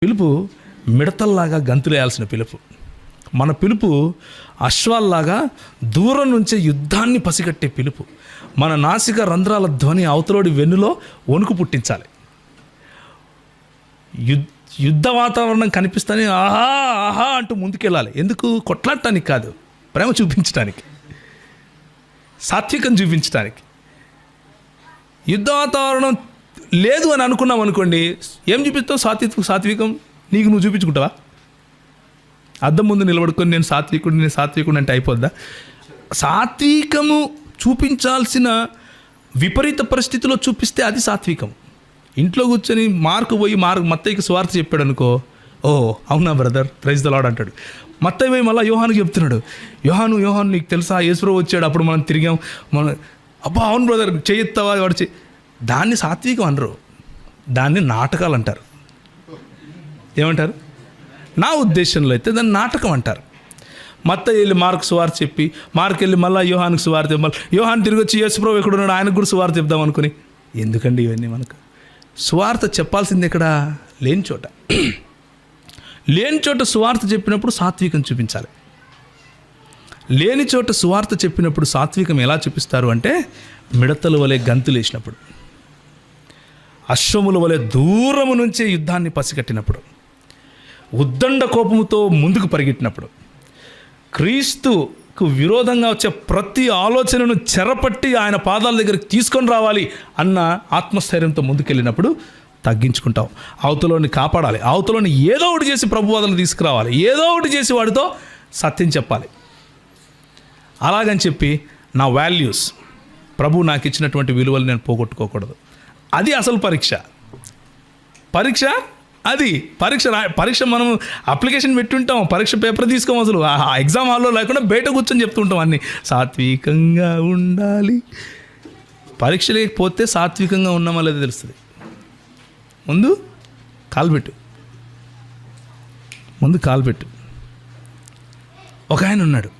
పిలుపు మిడతల్లాగా గంతులేయాల్సిన పిలుపు. మన పిలుపు అశ్వాల్లాగా దూరం నుంచే యుద్ధాన్ని పసిగట్టే పిలుపు. మన నాసిక రంధ్రాల ధ్వని అవతలోడి వెన్నులో వణుకు పుట్టించాలి. యుద్ధ వాతావరణం కనిపిస్తేనే ఆహా ఆహా అంటూ ముందుకెళ్ళాలి. ఎందుకు? కొట్లాడటానికి కాదు, ప్రేమ చూపించడానికి, సాత్వికం చూపించడానికి. యుద్ధ వాతావరణం లేదు అని అనుకున్నాం అనుకోండి, ఏం చూపిస్తావు? సాత్వికం నీకు నువ్వు చూపించుకుంటావా? అద్దం ముందు నిలబడుకొని నేను సాత్వికుడు అంటే అయిపోద్దా? సాత్వికము చూపించాల్సిన విపరీత పరిస్థితిలో చూపిస్తే అది సాత్వికం. ఇంట్లో కూర్చొని మత్తయికి సువార్త చెప్పాడు అనుకో, ఓ అవునా బ్రదర్, ప్రైజ్ ద లార్డ్ అంటాడు. మత్తయి పోయి మళ్ళీ యోహానుకి చెప్తున్నాడు, యోహాను నీకు తెలుసా యేసుప్రభు వచ్చాడు, అప్పుడు మనం తిరిగాం, అబ్బా అవును బ్రదర్ చేయెత్తావా వాడు దాన్ని సాత్వికం అనరు, దాన్ని నాటకాలు అంటారు. ఏమంటారు? నా ఉద్దేశంలో అయితే దాన్ని నాటకం అంటారు. మత్తయి వెళ్ళి మార్కు సువార్త చెప్పి, మార్కు వెళ్ళి మళ్ళీ యోహానుకు సువార్త చెప్పాలి, యోహాను తిరిగి వచ్చి యేసుప్రభు ఎక్కడ ఉన్నాడు ఆయనకు కూడా సువార్త చెప్దాం అనుకుని. ఎందుకండి ఇవన్నీ? మనకు సువార్త చెప్పాల్సింది ఎక్కడ? లేని చోట. లేని చోట సువార్త చెప్పినప్పుడు సాత్వికం చూపించాలి. లేని చోట సువార్త చెప్పినప్పుడు సాత్వికం ఎలా చూపిస్తారు అంటే, మిడతల వలె గంతులేసినప్పుడు, అశ్వముల వలె దూరము నుంచే యుద్ధాన్ని పసిగట్టినప్పుడు, ఉద్దండ కోపముతో ముందుకు పరిగెట్టినప్పుడు, క్రీస్తుకు విరోధంగా వచ్చే ప్రతి ఆలోచనను చెరపట్టి ఆయన పాదాల దగ్గరికి తీసుకొని రావాలి అన్న ఆత్మస్థైర్యంతో ముందుకెళ్ళినప్పుడు తగ్గించుకుంటాం. అవతలోని కాపాడాలి, అవతలోని ఏదో ఒకటి చేసి ప్రభువాదనలు తీసుకురావాలి, ఏదో ఒకటి చేసి వాడితో సత్యం చెప్పాలి. అలాగని చెప్పి నా వాల్యూస్, ప్రభు నాకు ఇచ్చినటువంటి విలువలు నేను పోగొట్టుకోకూడదు. అది అసలు పరీక్ష మనం అప్లికేషన్ పెట్టుంటాం, పరీక్ష పేపర్ తీసుకోం, అసలు ఎగ్జామ్ హాల్లో లేకుండా బయట కూర్చొని చెప్తుంటాం అన్నీ సాత్వికంగా ఉండాలి. పరీక్ష లేకపోతే సాత్వికంగా ఉన్నామో లేదో తెలుస్తుంది. ముందు కాలు పెట్టు. ఒక ఆయన ఉన్నాడు,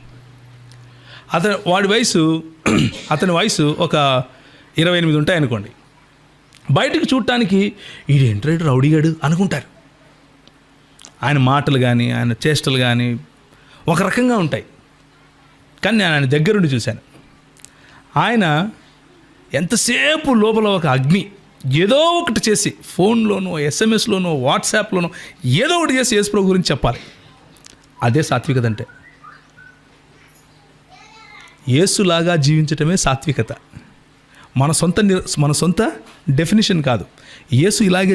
అతని వయసు ఒక 28 ఉంటాయి అనుకోండి. బయటకు చూడటానికి ఈడేంట్రా రౌడీగాడు అనుకుంటారు. ఆయన మాటలు కానీ ఆయన చేష్టలు కానీ ఒక రకంగా ఉంటాయి. కానీ నేను ఆయన దగ్గరుండి చూశాను. ఆయన ఎంతసేపు లోపల ఒక అగ్ని, ఏదో ఒకటి చేసి ఫోన్లోనో SMS-లోనో వాట్సాప్లోనో ఏదో ఒకటి చేసి యేసుప్రభు గురించి చెప్పాలి. అదే సాత్వికత అంటే. యేసులాగా జీవించటమే సాత్వికత. మన సొంత డెఫినిషన్ కాదు. యేసు ఇలాగే